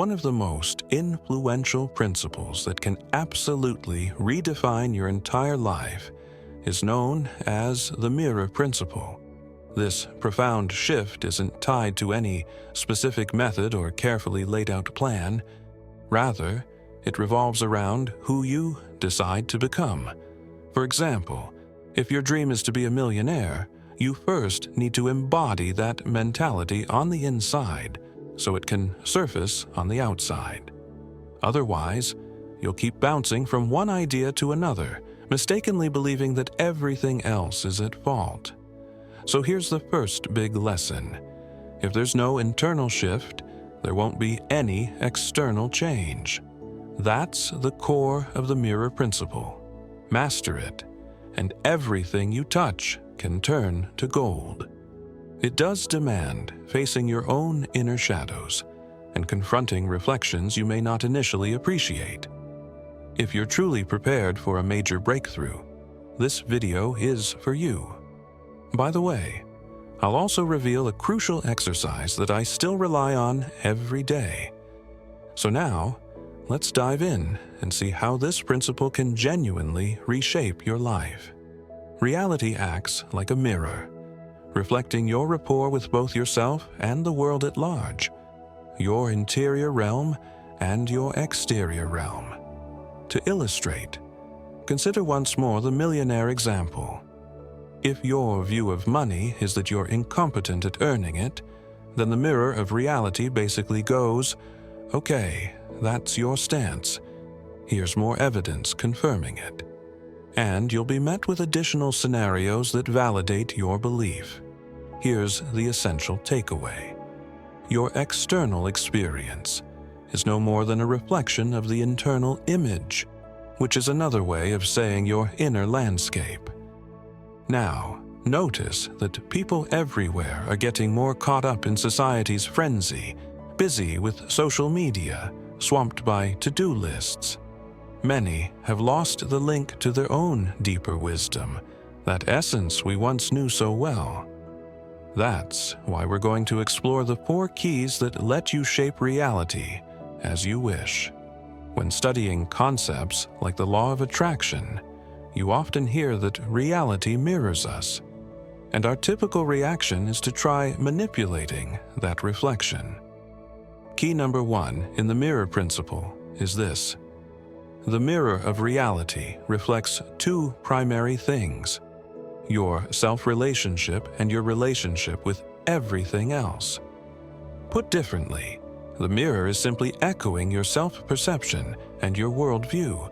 One of the most influential principles that can absolutely redefine your entire life is known as the mirror principle. This profound shift isn't tied to any specific method or carefully laid out plan. Rather, it revolves around who you decide to become. For example, if your dream is to be a millionaire, you first need to embody that mentality on the inside so it can surface on the outside. Otherwise, you'll keep bouncing from one idea to another, mistakenly believing that everything else is at fault. So here's the first big lesson. If there's no internal shift, there won't be any external change. That's the core of the mirror principle. Master it, and everything you touch can turn to gold. It does demand facing your own inner shadows and confronting reflections you may not initially appreciate. If you're truly prepared for a major breakthrough, this video is for you. By the way, I'll also reveal a crucial exercise that I still rely on every day. So now, let's dive in and see how this principle can genuinely reshape your life. Reality acts like a mirror, reflecting your rapport with both yourself and the world at large, your interior realm and your exterior realm. To illustrate, consider once more the millionaire example. If your view of money is that you're incompetent at earning it, then the mirror of reality basically goes, okay, that's your stance. Here's more evidence confirming it. And you'll be met with additional scenarios that validate your belief. Here's the essential takeaway. Your external experience is no more than a reflection of the internal image, which is another way of saying your inner landscape. Now, notice that people everywhere are getting more caught up in society's frenzy, busy with social media, swamped by to-do lists. Many have lost the link to their own deeper wisdom, that essence we once knew so well. That's why we're going to explore the 4 keys that let you shape reality as you wish. When studying concepts like the law of attraction, you often hear that reality mirrors us, and our typical reaction is to try manipulating that reflection. Key number 1 in the mirror principle is this. The mirror of reality reflects 2 primary things: your self-relationship and your relationship with everything else. Put differently, the mirror is simply echoing your self-perception and your worldview.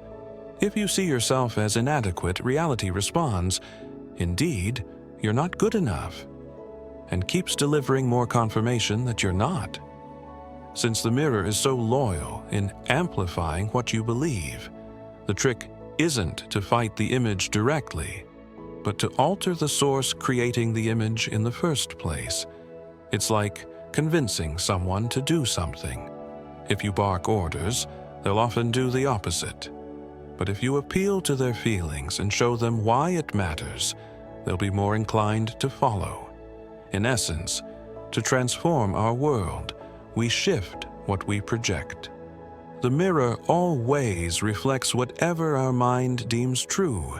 If you see yourself as inadequate, reality responds, indeed, you're not good enough, and keeps delivering more confirmation that you're not. Since the mirror is so loyal in amplifying what you believe, the trick isn't to fight the image directly, but to alter the source creating the image in the first place. It's like convincing someone to do something. If you bark orders, they'll often do the opposite. But if you appeal to their feelings and show them why it matters, they'll be more inclined to follow. In essence, to transform our world, we shift what we project. The mirror always reflects whatever our mind deems true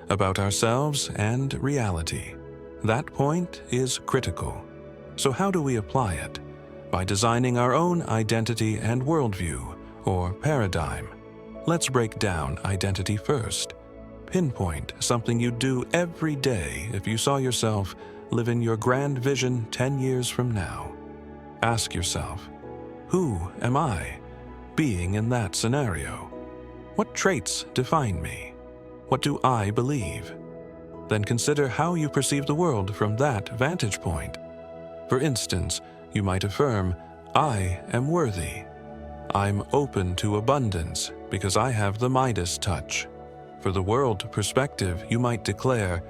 about ourselves and reality. That point is critical. So how do we apply it? By designing our own identity and worldview, or paradigm. Let's break down identity first. Pinpoint something you'd do every day if you saw yourself living your grand vision 10 years from now. Ask yourself, who am I, being in that scenario? What traits define me? What do I believe? Then consider how you perceive the world from that vantage point. For instance, you might affirm, I am worthy. I'm open to abundance because I have the Midas touch. For the world perspective, you might declare,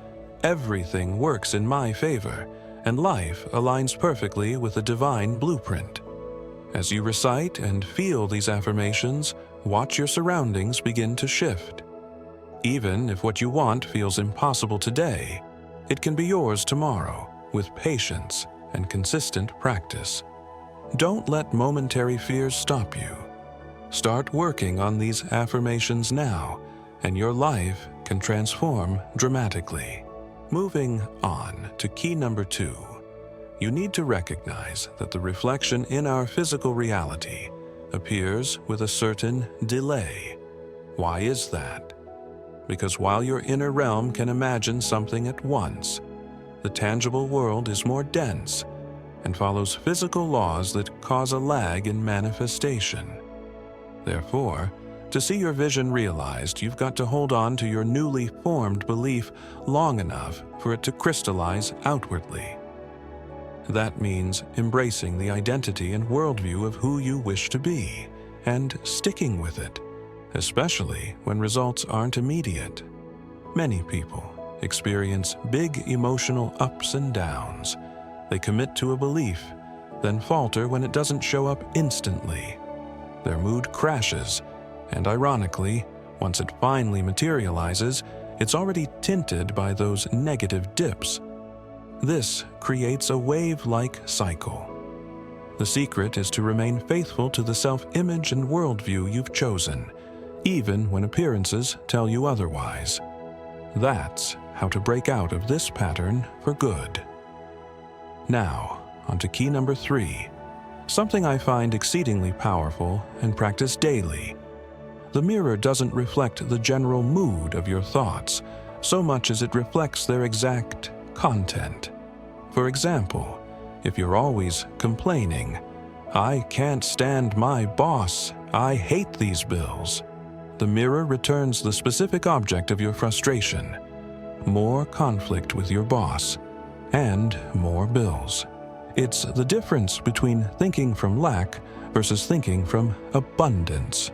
everything works in my favor, and life aligns perfectly with the divine blueprint. As you recite and feel these affirmations, watch your surroundings begin to shift. Even if what you want feels impossible today, it can be yours tomorrow with patience and consistent practice. Don't let momentary fears stop you. Start working on these affirmations now, and your life can transform dramatically. Moving on to key number 2, you need to recognize that the reflection in our physical reality appears with a certain delay. Why is that? Because while your inner realm can imagine something at once, the tangible world is more dense and follows physical laws that cause a lag in manifestation. Therefore, to see your vision realized, you've got to hold on to your newly formed belief long enough for it to crystallize outwardly. That means embracing the identity and worldview of who you wish to be and sticking with it, especially when results aren't immediate. Many people experience big emotional ups and downs. They commit to a belief, then falter when it doesn't show up instantly. Their mood crashes, and ironically, once it finally materializes, it's already tinted by those negative dips. This creates a wave-like cycle. The secret is to remain faithful to the self-image and worldview you've chosen, even when appearances tell you otherwise. That's how to break out of this pattern for good. Now, on to key number 3, something I find exceedingly powerful and practice daily. The mirror doesn't reflect the general mood of your thoughts so much as it reflects their exact content. For example, if you're always complaining, "I can't stand my boss, I hate these bills," the mirror returns the specific object of your frustration: more conflict with your boss and more bills. It's the difference between thinking from lack versus thinking from abundance.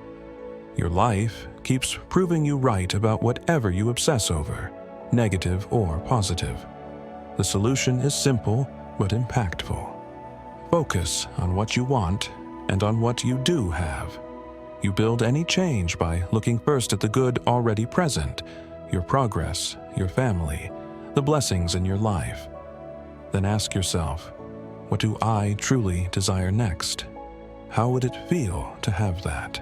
Your life keeps proving you right about whatever you obsess over, negative or positive. The solution is simple but impactful. Focus on what you want and on what you do have. You build any change by looking first at the good already present, your progress, your family, the blessings in your life. Then ask yourself, what do I truly desire next? How would it feel to have that?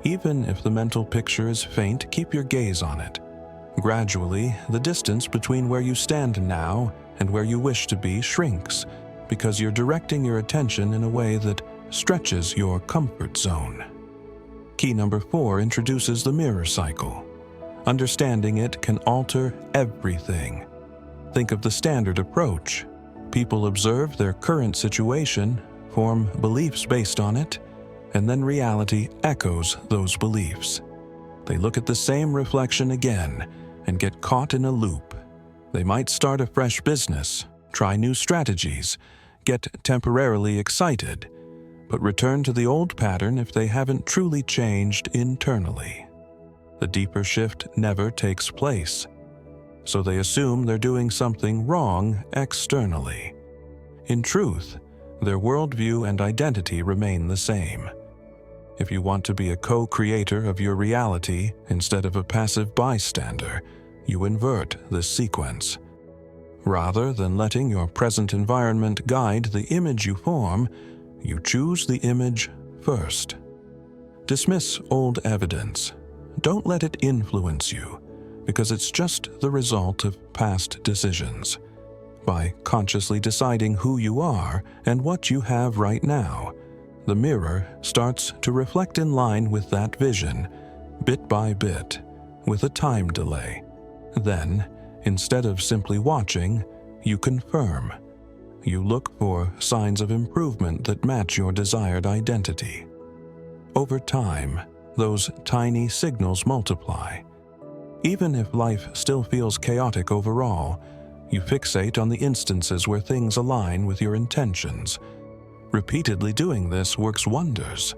Even if the mental picture is faint, keep your gaze on it. Gradually, the distance between where you stand now and where you wish to be shrinks, because you're directing your attention in a way that stretches your comfort zone. Key number 4 introduces the mirror cycle. Understanding it can alter everything. Think of the standard approach. People observe their current situation, form beliefs based on it, and then reality echoes those beliefs. They look at the same reflection again and get caught in a loop. They might start a fresh business, try new strategies, get temporarily excited, but return to the old pattern if they haven't truly changed internally. The deeper shift never takes place, so they assume they're doing something wrong externally. In truth, their worldview and identity remain the same. If you want to be a co-creator of your reality instead of a passive bystander, you invert this sequence. Rather than letting your present environment guide the image you form, you choose the image first. Dismiss old evidence. Don't let it influence you, because it's just the result of past decisions. By consciously deciding who you are and what you have right now, the mirror starts to reflect in line with that vision, bit by bit, with a time delay. Then, instead of simply watching, you confirm. You look for signs of improvement that match your desired identity. Over time, those tiny signals multiply. Even if life still feels chaotic overall, you fixate on the instances where things align with your intentions. Repeatedly doing this works wonders.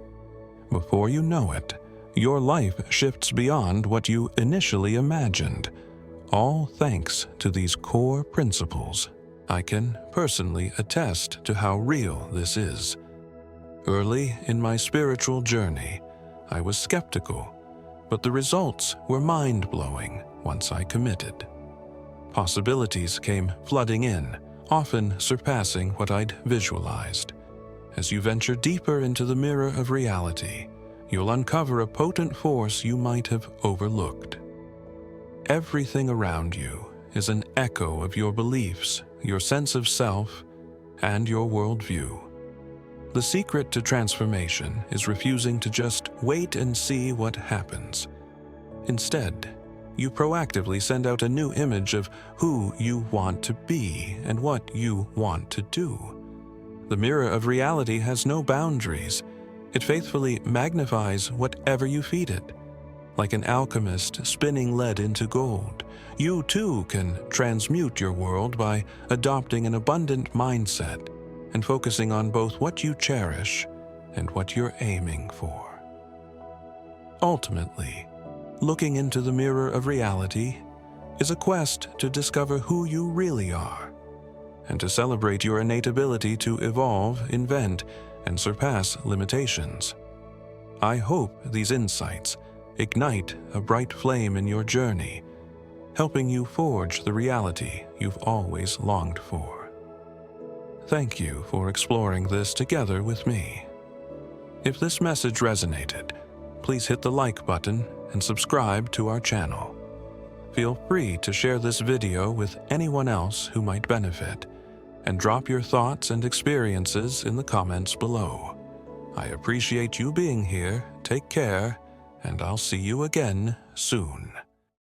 Before you know it, your life shifts beyond what you initially imagined, all thanks to these core principles. I can personally attest to how real this is. Early in my spiritual journey, I was skeptical, but the results were mind-blowing once I committed. Possibilities came flooding in, often surpassing what I'd visualized. As you venture deeper into the mirror of reality, you'll uncover a potent force you might have overlooked. Everything around you is an echo of your beliefs, your sense of self, and your worldview. The secret to transformation is refusing to just wait and see what happens. Instead, you proactively send out a new image of who you want to be and what you want to do. The mirror of reality has no boundaries. It faithfully magnifies whatever you feed it. Like an alchemist spinning lead into gold, you too can transmute your world by adopting an abundant mindset and focusing on both what you cherish and what you're aiming for. Ultimately, looking into the mirror of reality is a quest to discover who you really are and to celebrate your innate ability to evolve, invent, and surpass limitations. I hope these insights ignite a bright flame in your journey, helping you forge the reality you've always longed for. Thank you for exploring this together with me. If this message resonated, please hit the like button and subscribe to our channel. Feel free to share this video with anyone else who might benefit, and drop your thoughts and experiences in the comments below. I appreciate you being here, take care, and I'll see you again soon.